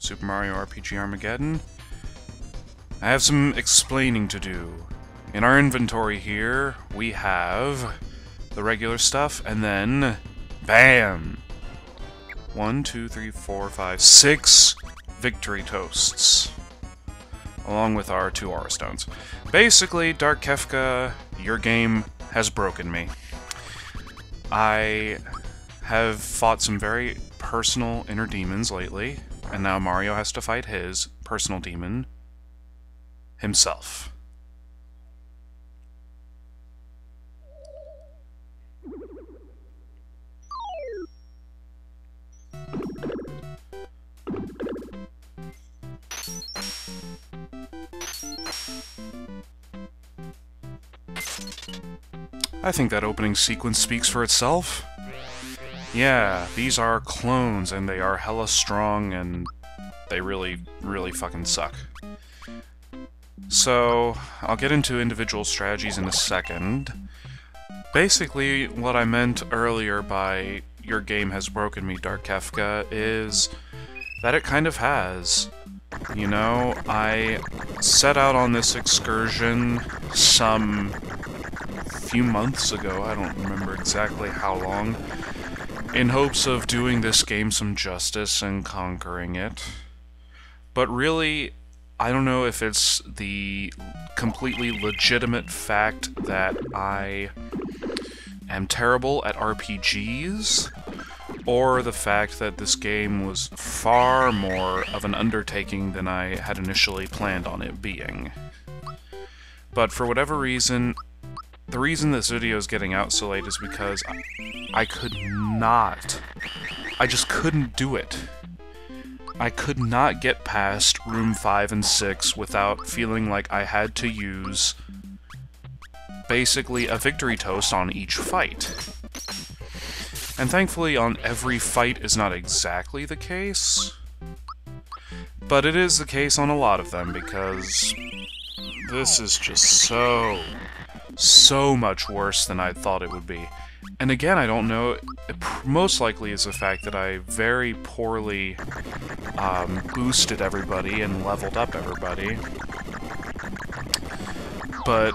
Super Mario RPG Armageddon. I have some explaining to do. In our inventory here, we have the regular stuff, and then, bam! 1, 2, 3, 4, 5, 6 victory toasts. Along with our 2 aura stones. Basically, Dark Kefka, your game has broken me. I have fought some very personal inner demons lately, and now Mario has to fight his personal demon himself. I think that opening sequence speaks for itself. Yeah, these are clones, and they are hella strong, and they really, really fucking suck. So, I'll get into individual strategies in a second. Basically, what I meant earlier by your game has broken me, Dark Kefka, is that it kind of has. You know, I set out on this excursion some few months ago, I don't remember exactly how long, in hopes of doing this game some justice and conquering it. But really, I don't know if it's the completely legitimate fact that I am terrible at RPGs, or the fact that this game was far more of an undertaking than I had initially planned on it being. But for whatever reason, the reason this video is getting out so late is because I could not. I just couldn't do it. I could not get past room 5 and 6 without feeling like I had to use basically a victory toast on each fight. And thankfully on every fight is not exactly the case, but it is the case on a lot of them because this is just so much worse than I thought it would be. And again, I don't know, it most likely is the fact that I very poorly boosted everybody and leveled up everybody. But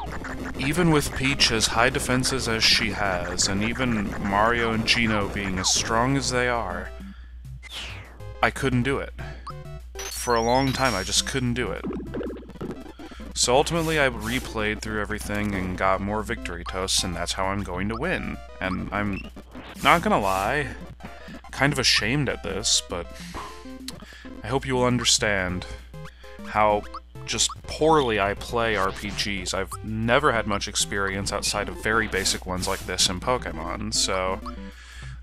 even with Peach as high defenses as she has, and even Mario and Geno being as strong as they are, I couldn't do it. For a long time, I just couldn't do it. So ultimately, I replayed through everything and got more victory toasts, and that's how I'm going to win. And I'm not gonna lie, kind of ashamed at this, but I hope you will understand how just poorly I play RPGs. I've never had much experience outside of very basic ones like this in Pokemon, so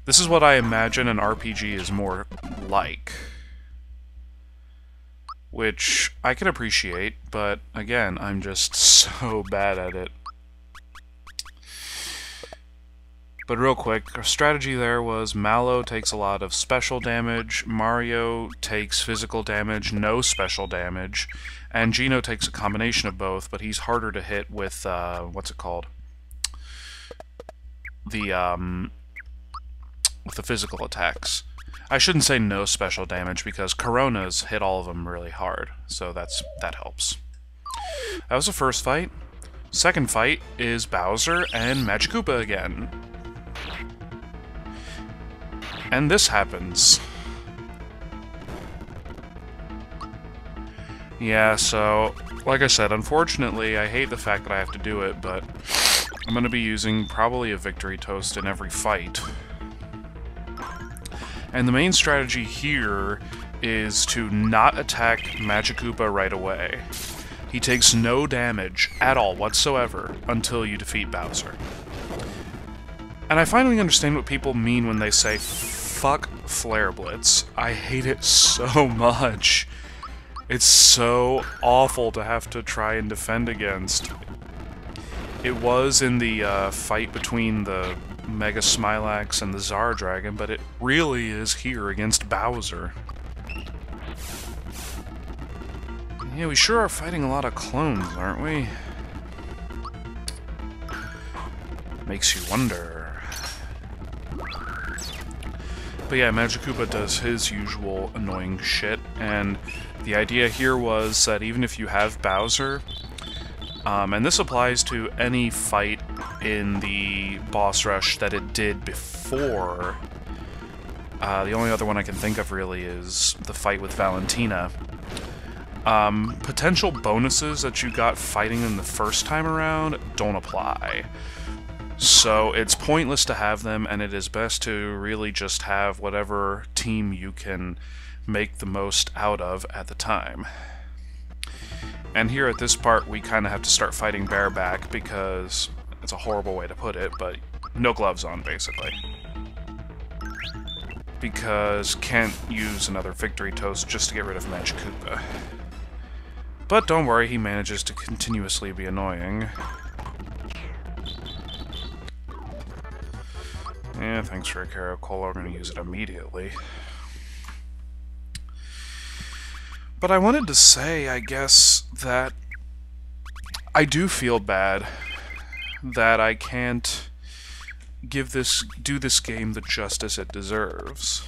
this is what I imagine an RPG is more like. Which I can appreciate, but again, I'm just so bad at it. But real quick, our strategy there was Mallow takes a lot of special damage, Mario takes physical damage, no special damage, and Geno takes a combination of both, but he's harder to hit with, what's it called? With the physical attacks. I shouldn't say no special damage, because Coronas hit all of them really hard, so that helps. That was the first fight. Second fight is Bowser and Magikoopa again. And this happens. Yeah, so, like I said, unfortunately, I hate the fact that I have to do it, but I'm going to be using probably a victory toast in every fight. And the main strategy here is to not attack Magikoopa right away. He takes no damage at all whatsoever until you defeat Bowser. And I finally understand what people mean when they say, fuck Flare Blitz. I hate it so much. It's so awful to have to try and defend against. It was in the fight between the Mega Smilax and the Zara Dragon, but it really is here against Bowser. Yeah, we sure are fighting a lot of clones, aren't we? Makes you wonder. But yeah, Magikoopa does his usual annoying shit, And the idea here was that even if you have Bowser, and this applies to any fight in the boss rush that it did before, the only other one I can think of really is the fight with Valentina. Potential bonuses that you got fighting them the first time around don't apply. So it's pointless to have them, and it is best to really just have whatever team you can make the most out of at the time. And here at this part, we kind of have to start fighting bareback because it's a horrible way to put it, but no gloves on, basically. Because can't use another victory toast just to get rid of Magic Koopa. But don't worry, he manages to continuously be annoying. Yeah, thanks for a Caro Cola, we're going to use it immediately. But I wanted to say, I guess, that I do feel bad that I can't do this game the justice it deserves.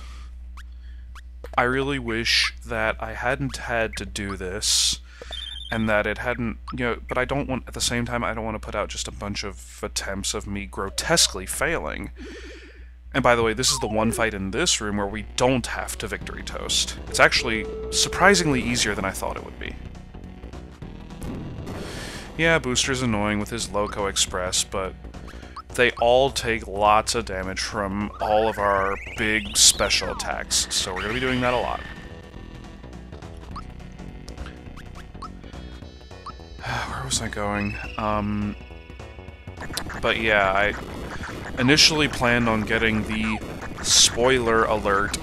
I really wish that I hadn't had to do this, and that it hadn't, but I don't want, at the same time, I don't want to put out just a bunch of attempts of me grotesquely failing. And by the way, this is the one fight in this room where we don't have to victory toast. It's actually surprisingly easier than I thought it would be. Yeah, Booster's annoying with his Loco Express, but they all take lots of damage from all of our big special attacks, so we're going to be doing that a lot. Where was I going? But yeah, I initially planned on getting the spoiler alert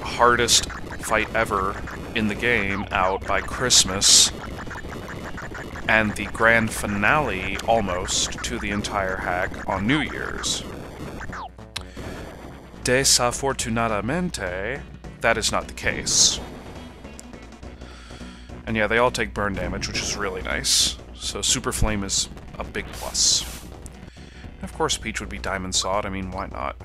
hardest fight ever in the game out by Christmas, and the grand finale almost to the entire hack on New Year's. Desafortunadamente, that is not the case. And yeah, they all take burn damage, which is really nice. So Super Flame is a big plus. Of course, Peach would be Diamond Sawed. I mean, why not?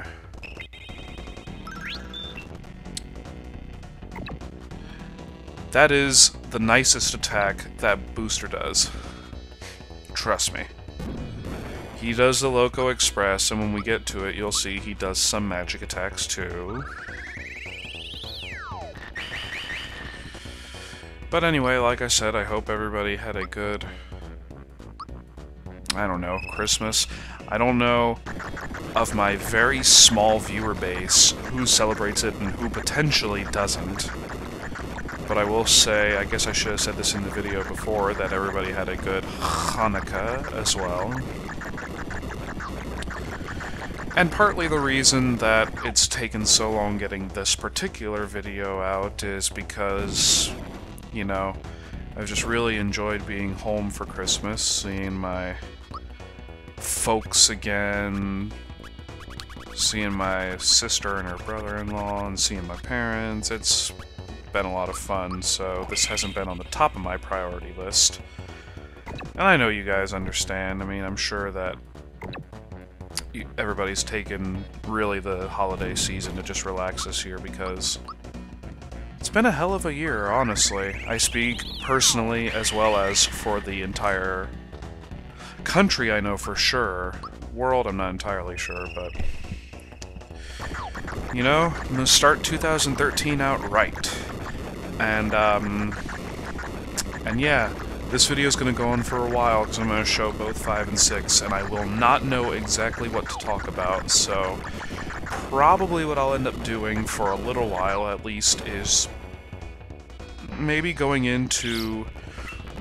That is the nicest attack that Booster does. Trust me. He does the Loco Express, and when we get to it, you'll see he does some magic attacks too. But anyway, like I said, I hope everybody had a good, I don't know, Christmas. I don't know of my very small viewer base who celebrates it and who potentially doesn't. But I will say, I guess I should have said this in the video before, that everybody had a good Hanukkah as well. And partly the reason that it's taken so long getting this particular video out is because, you know, I've just really enjoyed being home for Christmas, seeing my folks again, seeing my sister and her brother-in-law, and seeing my parents. It's been a lot of fun, so this hasn't been on the top of my priority list. And I know you guys understand. I mean, I'm sure that everybody's taken really the holiday season to just relax this year, because it's been a hell of a year, honestly. I speak personally as well as for the entire country, I know for sure. World, I'm not entirely sure, but you know, I'm gonna start 2013 out right. And yeah, this video is gonna go on for a while because I'm gonna show both 5 and 6, and I will not know exactly what to talk about, so probably what I'll end up doing for a little while at least is maybe going into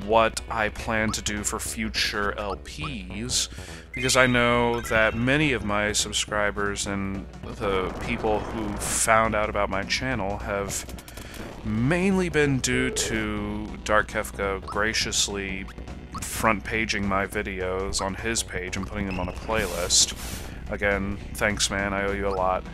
what I plan to do for future LPs, because I know that many of my subscribers and the people who found out about my channel have mainly been due to Dark Kefka graciously front-paging my videos on his page and putting them on a playlist. Again, thanks man, I owe you a lot.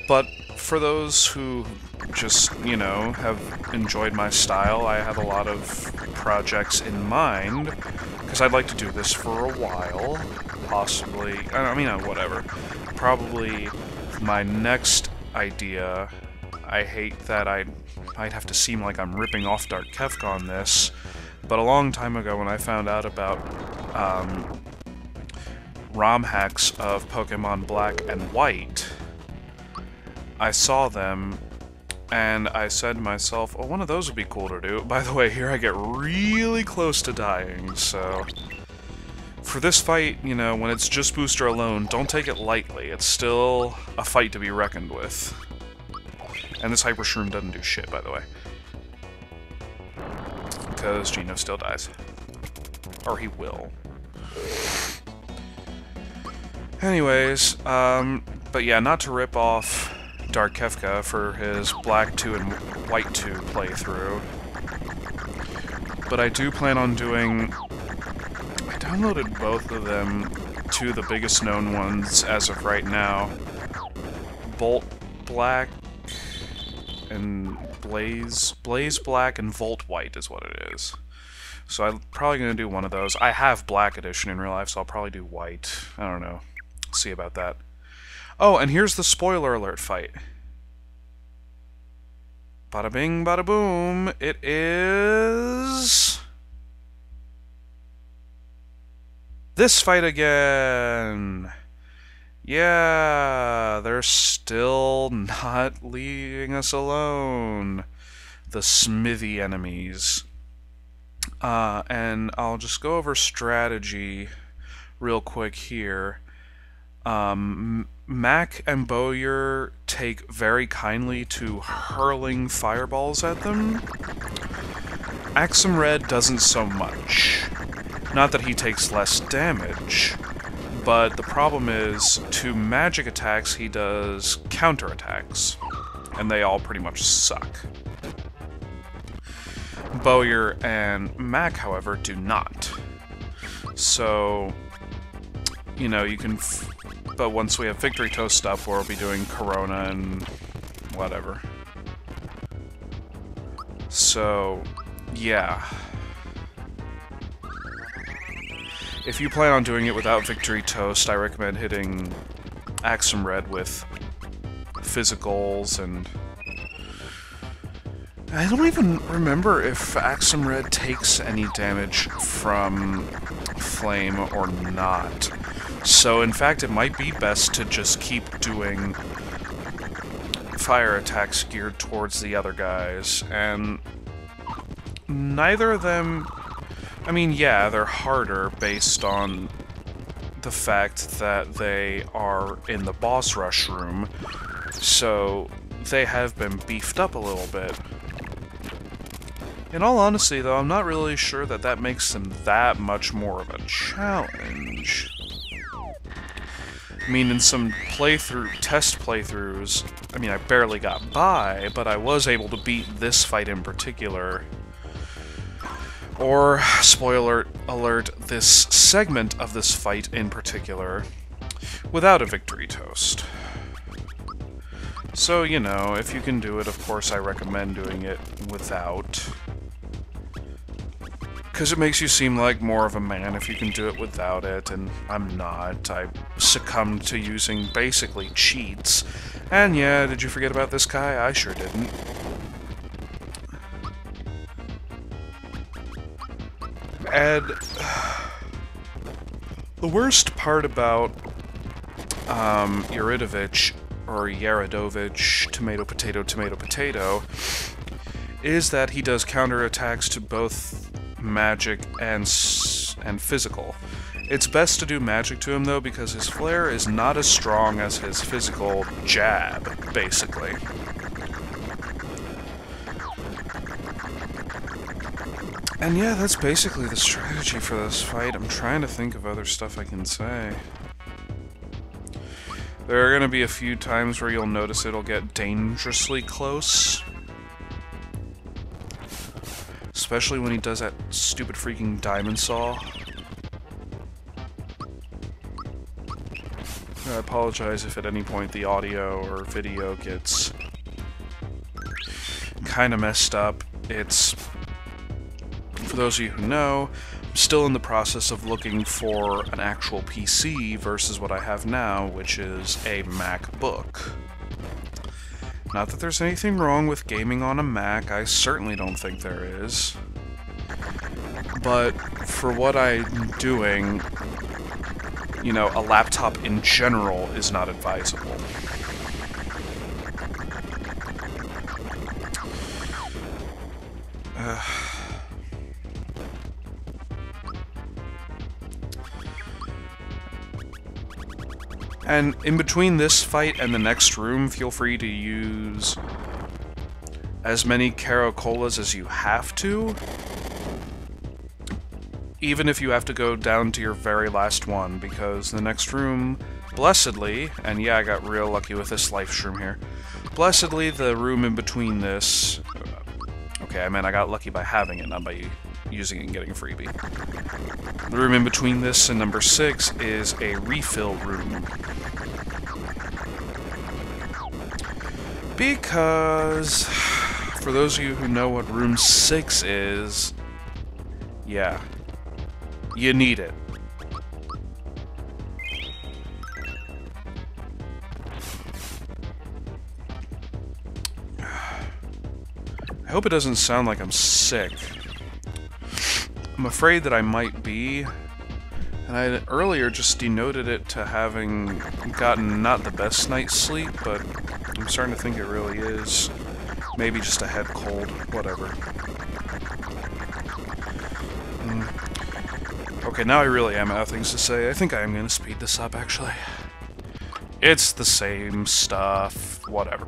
But for those who just, you know, have enjoyed my style, I have a lot of projects in mind, because I'd like to do this for a while, possibly, I mean, whatever, probably my next idea, I hate that I might have to seem like I'm ripping off Dark Kefka on this, but a long time ago when I found out about ROM hacks of Pokemon Black and White, I saw them, and I said to myself, oh, one of those would be cool to do. By the way, here I get really close to dying, so... For this fight, you know, when it's just Booster alone, don't take it lightly. It's still a fight to be reckoned with. And this Hyper Shroom doesn't do shit, by the way. Because Geno still dies. Or he will. Anyways, but yeah, not to rip off Dark Kefka for his Black 2 and White 2 playthrough, but I do plan on doing... I downloaded both of them, two of the biggest known ones as of right now. Bolt Black and Blaze Black and Volt White is what it is. So I'm probably going to do one of those. I have Black Edition in real life, so I'll probably do White. I don't know. See about that. Oh, and here's the spoiler alert fight. Bada bing, bada boom. It is... this fight again! Yeah, they're still not leaving us alone. The Smithy enemies. And I'll just go over strategy real quick here. Mac and Bowyer take very kindly to hurling fireballs at them. Axum Red doesn't so much. Not that he takes less damage, but the problem is, to magic attacks he does counterattacks, and they all pretty much suck. Bowyer and Mac, however, do not. So, you know, you can... but once we have Victory Toast stuff, we'll be doing Corona and whatever. So, yeah. If you plan on doing it without Victory Toast, I recommend hitting Axum Red with physicals, and... I don't even remember if Axum Red takes any damage from Flame or not. So, in fact, it might be best to just keep doing fire attacks geared towards the other guys, and neither of them... I mean, yeah, they're harder based on the fact that they are in the boss rush room, so they have been beefed up a little bit. In all honesty, though, I'm not really sure that that makes them that much more of a challenge. I mean, in some test playthroughs, I mean, I barely got by, but I was able to beat this fight in particular. Or, spoiler alert, this segment of this fight in particular, without a Victory Toast. So, you know, if you can do it, of course I recommend doing it without. Because it makes you seem like more of a man if you can do it without it, and I'm not. I succumbed to using basically cheats. And yeah, did you forget about this guy? I sure didn't. And the worst part about Yuridovich, or Yaradovich, tomato, potato, is that he does counterattacks to both magic and physical. It's best to do magic to him, though, because his flare is not as strong as his physical jab, basically. And yeah, that's basically the strategy for this fight. I'm trying to think of other stuff I can say. There are going to be a few times where you'll notice it'll get dangerously close. Especially when he does that stupid freaking Diamond Saw. I apologize if at any point the audio or video gets kind of messed up. It's... for those of you who know, still in the process of looking for an actual PC versus what I have now, which is a MacBook. Not that there's anything wrong with gaming on a Mac, I certainly don't think there is. But for what I'm doing, you know, a laptop in general is not advisable. And in between this fight and the next room, feel free to use as many Caracolas as you have to. Even if you have to go down to your very last one, because the next room, blessedly, and yeah, I got real lucky with this life shroom here. Blessedly, the room in between this... Okay, I meant I got lucky by having it, not by using it and getting a freebie. The room in between this and number 6 is a refill room. Because, for those of you who know what room 6 is, yeah, you need it. I hope it doesn't sound like I'm sick. I'm afraid that I might be, and I earlier just denoted it to having gotten not the best night's sleep, but I'm starting to think it really is. Maybe just a head cold, whatever. Okay, now I really am out of things to say. I think I am going to speed this up, actually. It's the same stuff, whatever.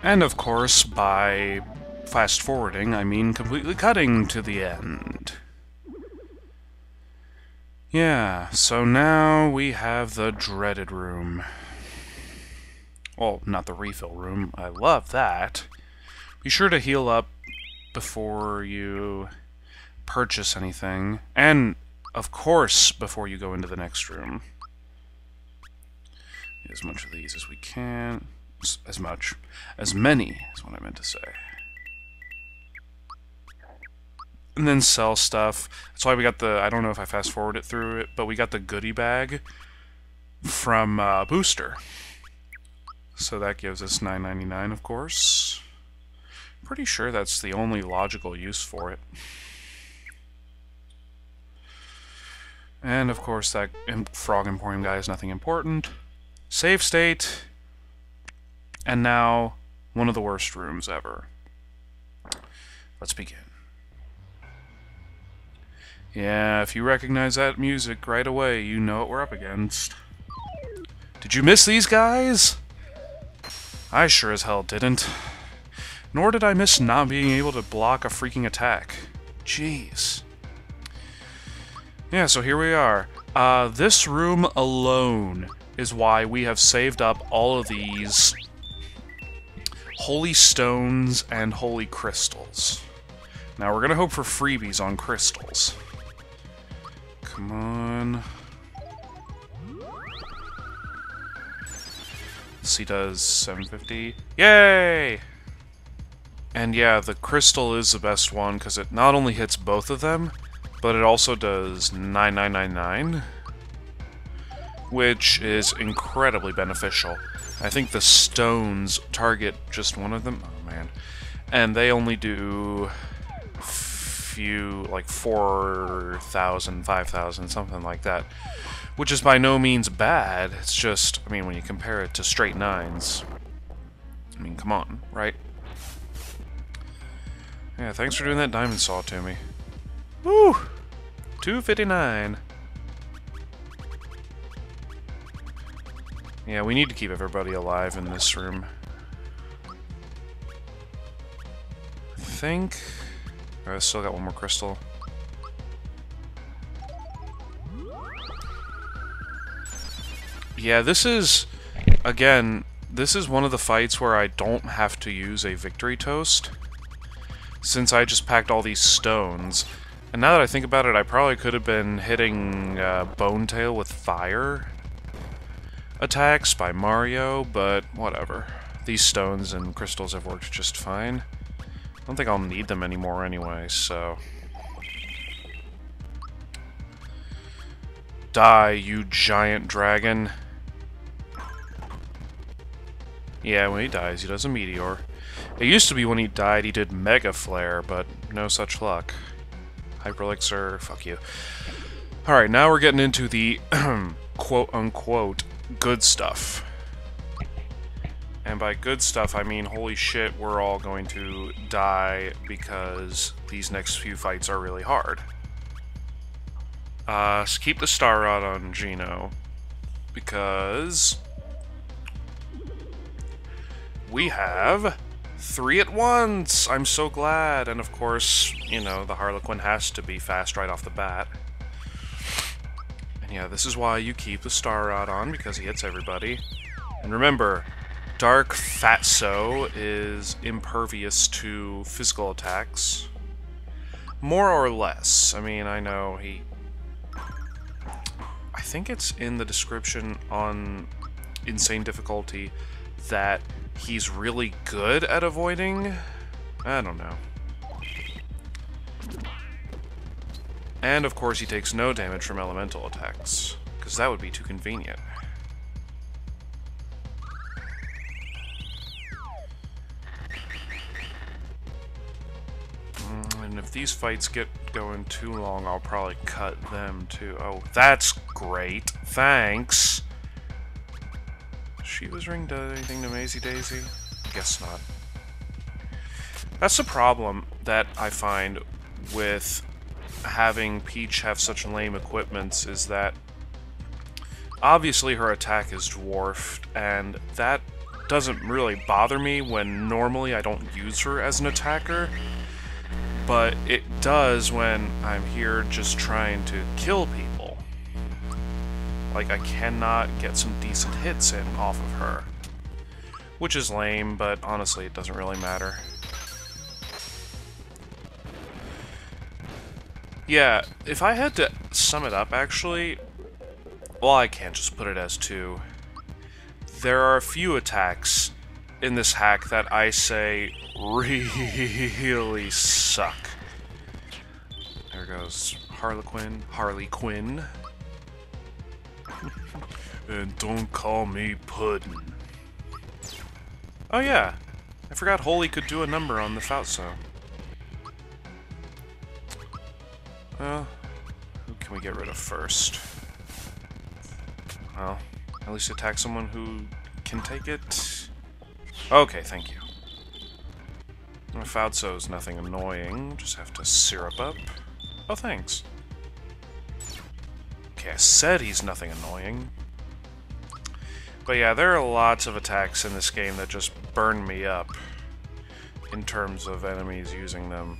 And of course, by fast forwarding, I mean completely cutting to the end. Yeah, so now we have the dreaded room. Well, not the refill room. I love that. Be sure to heal up before you purchase anything. And, of course, before you go into the next room. Get as much of these as we can. As many is what I meant to say. And then sell stuff. That's why we got the, I don't know if I fast forwarded through it, but we got the goodie bag from Booster. So that gives us $9.99, of course. Pretty sure that's the only logical use for it. And of course that Frog Emporium guy is nothing important. Save state. And now, one of the worst rooms ever. Let's begin. Yeah, if you recognize that music right away, you know what we're up against. Did you miss these guys? I sure as hell didn't. Nor did I miss not being able to block a freaking attack. Jeez. Yeah, so here we are. This room alone is why we have saved up all of these holy stones and holy crystals. Now we're gonna hope for freebies on crystals. Come on. He does 750. Yay! And yeah, the crystal is the best one because it not only hits both of them, but it also does 9999, which is incredibly beneficial. I think the stones target just one of them. Oh man. And they only do few, like 4,000, 5,000, something like that. Which is by no means bad. It's just, I mean, when you compare it to straight 9s. I mean, come on, right? Yeah, thanks for doing that diamond saw to me. Woo! 259. Yeah, we need to keep everybody alive in this room. I think... I still got one more crystal. Yeah, this is... Again, this is one of the fights where I don't have to use a victory toast, since I just packed all these stones. And now that I think about it, I probably could have been hitting Bone Tail with fire attacks by Mario, but whatever. These stones and crystals have worked just fine. I don't think I'll need them anymore anyway, so... Die, you giant dragon. Yeah, when he dies, he does a meteor. It used to be when he died, he did Mega Flare, but no such luck. Hyperlixir, fuck you. Alright, now we're getting into the quote-unquote good stuff. And by good stuff, I mean, holy shit, we're all going to die because these next few fights are really hard. So keep the Star Rod on Gino, because we have 3 at once! I'm so glad! And of course, you know, the Harlequin has to be fast right off the bat. And yeah, this is why you keep the Star Rod on, because he hits everybody. And remember, Dark Fatso is impervious to physical attacks. More or less. I mean, I know he... I think it's in the description on Insane Difficulty that he's really good at avoiding. I don't know. And of course he takes no damage from elemental attacks, because that would be too convenient. And if these fights get going too long, I'll probably cut them too. Oh, that's great. Thanks. Shiva's ring does anything to Maisie Daisy? Guess not. That's the problem that I find with having Peach have such lame equipments, is that obviously her attack is dwarfed, and that doesn't really bother me when normally I don't use her as an attacker. But it does when I'm here just trying to kill people. Like, I cannot get some decent hits in off of her. Which is lame, but honestly, it doesn't really matter. Yeah, if I had to sum it up, actually... Well, I can't just put it as 2. There are a few attacks in this hack that I say really suck. There goes Harley Quinn. And don't call me Puddin'. Oh yeah, I forgot Holy could do a number on the Fatso. Well, who can we get rid of first? Well, at least attack someone who can take it. Okay, thank you. Fatso's nothing annoying, just have to syrup up. Oh, thanks. Okay, I said he's nothing annoying. But yeah, there are lots of attacks in this game that just burn me up in terms of enemies using them.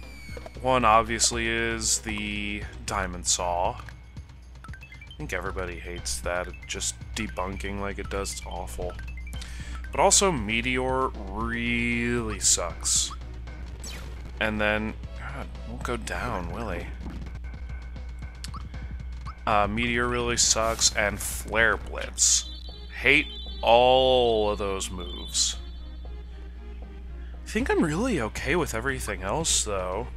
One, obviously, is the Diamond Saw. I think everybody hates that. It's just debunking like it does, it's awful. But also, Meteor really sucks. And then... God, won't go down, will he? Meteor really sucks, and Flare Blitz. Hate all of those moves. I think I'm really okay with everything else, though.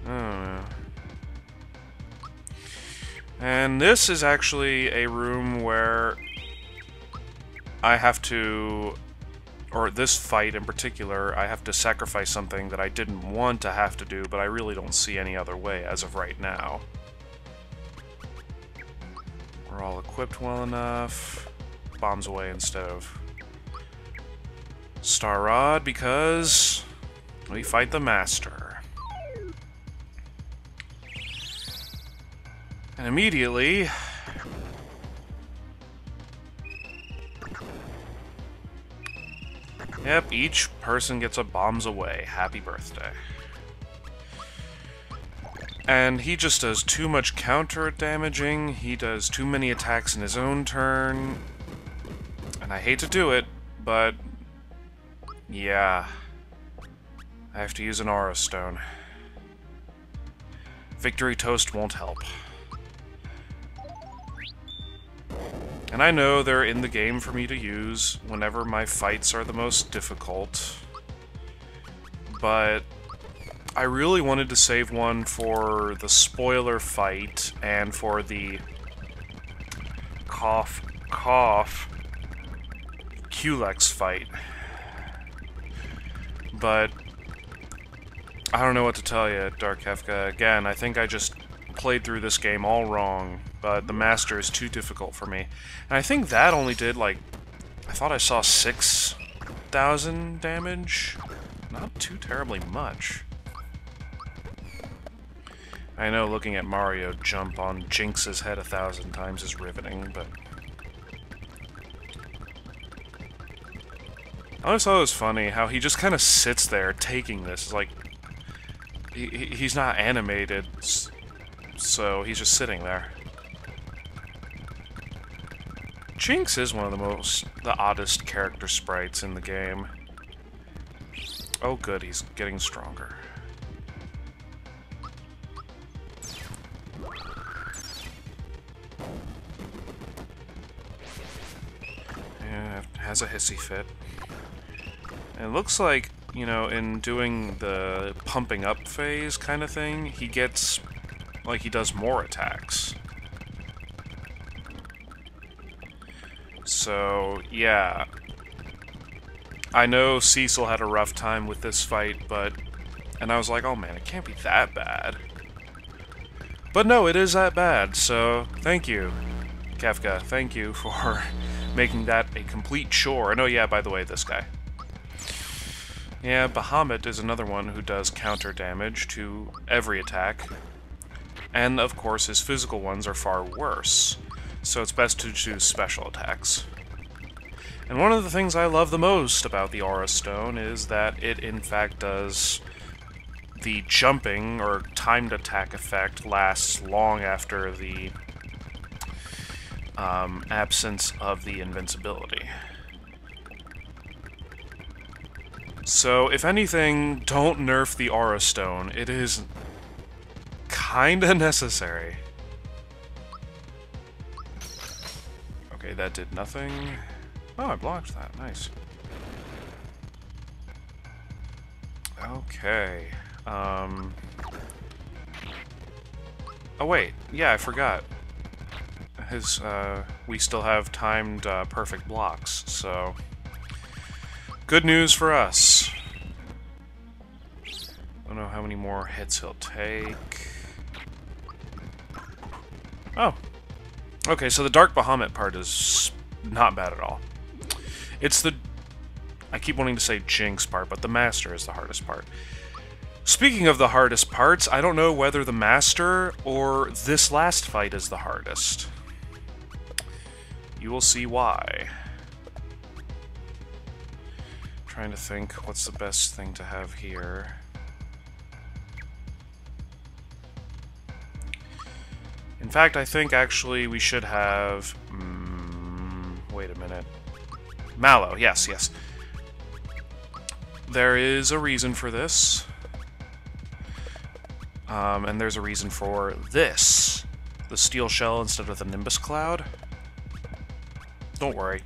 I don't know. And this is actually a room where I have to, or this fight in particular, I have to sacrifice something that I didn't want to have to do, but I really don't see any other way as of right now. We're all equipped well enough. Bombs away instead of Star Rod, because we fight the Master. And immediately... Yep, each person gets a bombs away. Happy birthday. And he just does too much counter damaging, he does too many attacks in his own turn, and I hate to do it, but yeah, I have to use an Aura Stone. Victory Toast won't help. And I know they're in the game for me to use whenever my fights are the most difficult, but I really wanted to save one for the spoiler fight and for the cough Culex fight. But I don't know what to tell you, Dark Kefka. Again, I think I just played through this game all wrong, but the Master is too difficult for me. And I think that only did, like, I thought I saw 6,000 damage. Not too terribly much. I know looking at Mario jump on Jinx's head 1,000 times is riveting, but... I always thought it was funny how he just kind of sits there taking this, like... He's not animated, so he's just sitting there. Jinx is one of the oddest character sprites in the game. Oh good, he's getting stronger. Yeah, has a hissy fit. And it looks like, you know, in doing the pumping up phase kind of thing, he gets, like, he does more attacks. So, yeah. I know Cecil had a rough time with this fight, but... And I was like, oh man, it can't be that bad. But no, it is that bad, so thank you, Kefka. Thank you for making that a complete chore. And oh yeah, by the way, this guy. Yeah, Bahamut is another one who does counter damage to every attack. And of course, his physical ones are far worse. So it's best to choose special attacks. And one of the things I love the most about the Aura Stone is that it in fact does the jumping or timed attack effect lasts long after the absence of the invincibility. So if anything, don't nerf the Aura Stone. It is kinda necessary. Okay, that did nothing. Oh, I blocked that. Nice. Okay. Oh, wait. Yeah, I forgot. We still have timed, perfect blocks, so... Good news for us. I don't know how many more hits he'll take. Oh. Okay, so the Dark Bahamut part is not bad at all. It's the... I keep wanting to say Jinx part, but the Master is the hardest part. Speaking of the hardest parts, I don't know whether the Master or this last fight is the hardest. You will see why. Trying to think what's the best thing to have here. In fact, I think actually we should have... wait a minute. Mallow, yes, yes. There is a reason for this. And there's a reason for this. The steel shell instead of the Nimbus Cloud. Don't worry.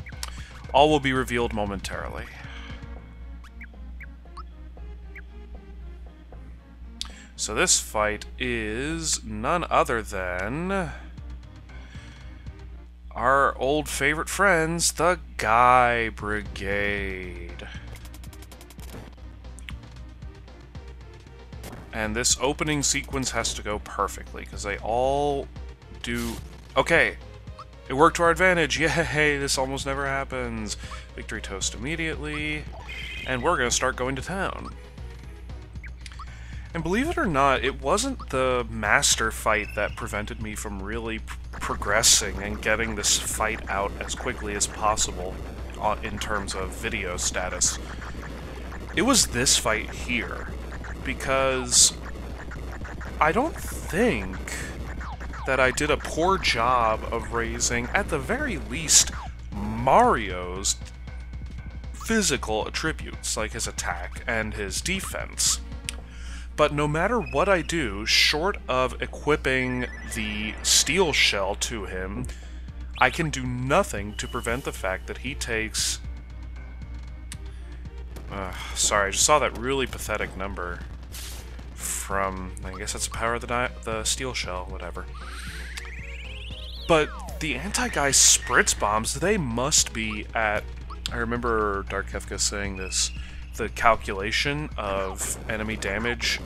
All will be revealed momentarily. So this fight is none other than our old favorite friends, the Guy Brigade. And this opening sequence has to go perfectly, because they all do... Okay, it worked to our advantage. Yay, this almost never happens. Victory toast immediately. And we're going to start going to town. And believe it or not, it wasn't the Master fight that prevented me from really progressing and getting this fight out as quickly as possible in terms of video status. It was this fight here, because I don't think that I did a poor job of raising, at the very least, Mario's physical attributes, like his attack and his defense. But no matter what I do, short of equipping the steel shell to him, I can do nothing to prevent the fact that he takes... sorry, I just saw that really pathetic number. from... I guess that's the power of the steel shell, whatever. But the anti-guy spritz bombs, they must be at... I remember Dark Kefka saying this. The calculation of enemy damage,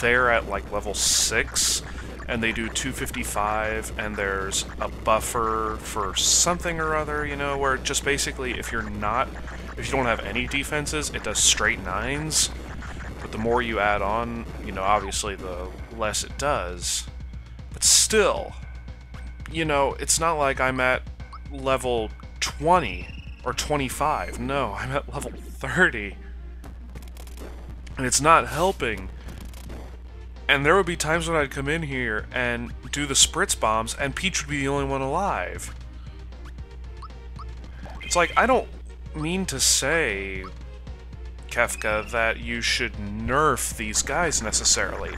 they're at like level 6, and they do 255, and there's a buffer for something or other, you know, where just basically if you don't have any defenses, it does straight 9s, but the more you add on, you know, obviously the less it does. But still, you know, it's not like I'm at level 20 or 25. No, I'm at level 30. And it's not helping. And there would be times when I'd come in here and do the spritz bombs, and Peach would be the only one alive. It's like, I don't mean to say, Kefka, that you should nerf these guys necessarily.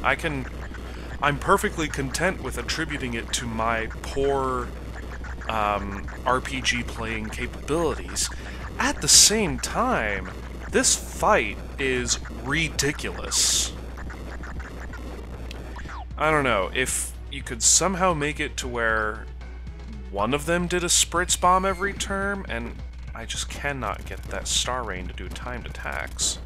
I'm perfectly content with attributing it to my poor RPG playing capabilities. At the same time, this fight is ridiculous. I don't know, if you could somehow make it to where one of them did a spritz bomb every turn, and I just cannot get that Star Rain to do timed attacks.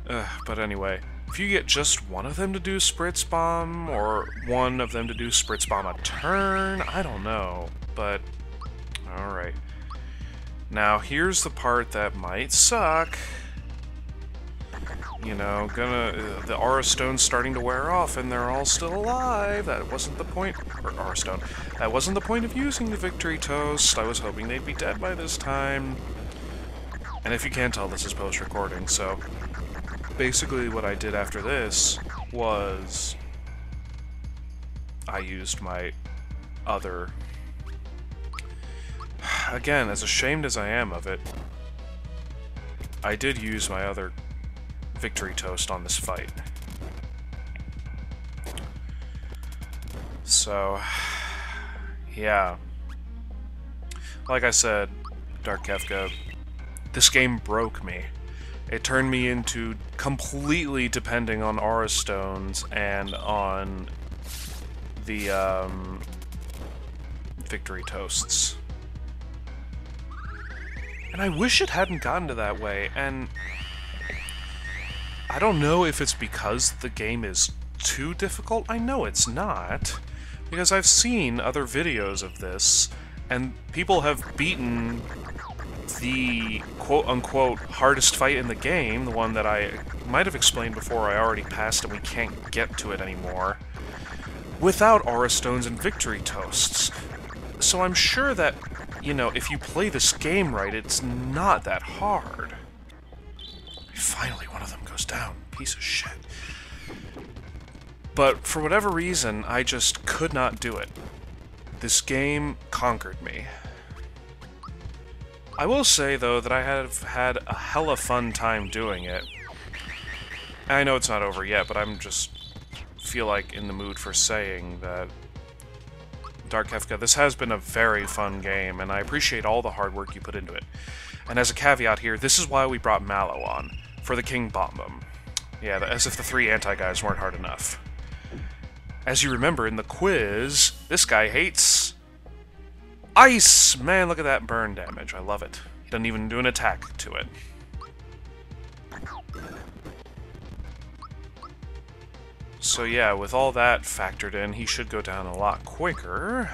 But anyway, if you get just one of them to do spritz bomb, or one of them to do spritz bomb a turn, I don't know, but alright. Now, here's the part that might suck. You know, the Aura Stone's starting to wear off, and they're all still alive. That wasn't the point, or Aura Stone. That wasn't the point of using the Victory Toast. I was hoping they'd be dead by this time. And if you can't tell, this is post-recording, so basically what I did after this was I used my other... Again, as ashamed as I am of it, I did use my other Victory Toast on this fight. So, yeah. Like I said, Dark Kefka, this game broke me. It turned me into completely depending on Aura Stones and on the Victory Toasts. And I wish it hadn't gotten to that way, and I don't know if it's because the game is too difficult. I know it's not, because I've seen other videos of this, and people have beaten the quote-unquote hardest fight in the game, the one that I might have explained before I already passed and we can't get to it anymore, without Aura Stones and Victory Toasts. So I'm sure that, you know, if you play this game right, it's not that hard. Finally, one of them goes down. Piece of shit. But for whatever reason, I just could not do it. This game conquered me. I will say, though, that I have had a hella fun time doing it. I know it's not over yet, but I'm just feel like in the mood for saying that Dark Kefka, this has been a very fun game, and I appreciate all the hard work you put into it. And as a caveat here, this is why we brought Mallow on, for the King Bomb. Yeah, as if the 3 anti-guys weren't hard enough. As you remember in the quiz, this guy hates ice! Man, look at that burn damage. I love it. He doesn't even do an attack to it. So yeah, with all that factored in, he should go down a lot quicker,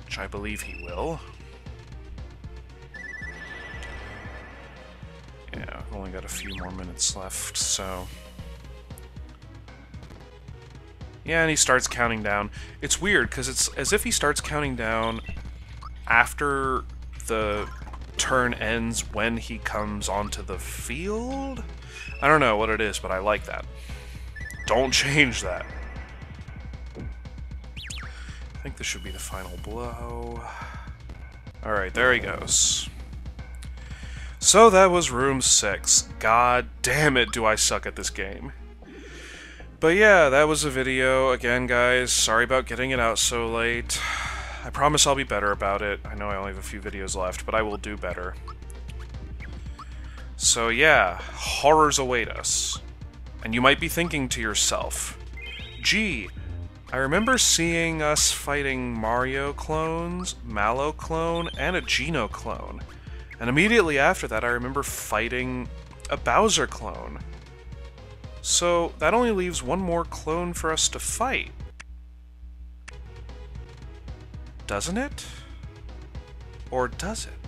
which I believe he will. Yeah, I've only got a few more minutes left, so... Yeah, and he starts counting down. It's weird, because it's as if he starts counting down after the turn ends when he comes onto the field? I don't know what it is, but I like that. Don't change that. I think this should be the final blow. Alright, there he goes. So that was room 6. God damn it, do I suck at this game. But yeah, that was a video. Again, guys, sorry about getting it out so late. I promise I'll be better about it. I know I only have a few videos left, but I will do better. So yeah, horrors await us. And you might be thinking to yourself, gee, I remember seeing us fighting Mario clones, Mallow clone, and a Geno clone. And immediately after that, I remember fighting a Bowser clone. So that only leaves one more clone for us to fight. Doesn't it? Or does it?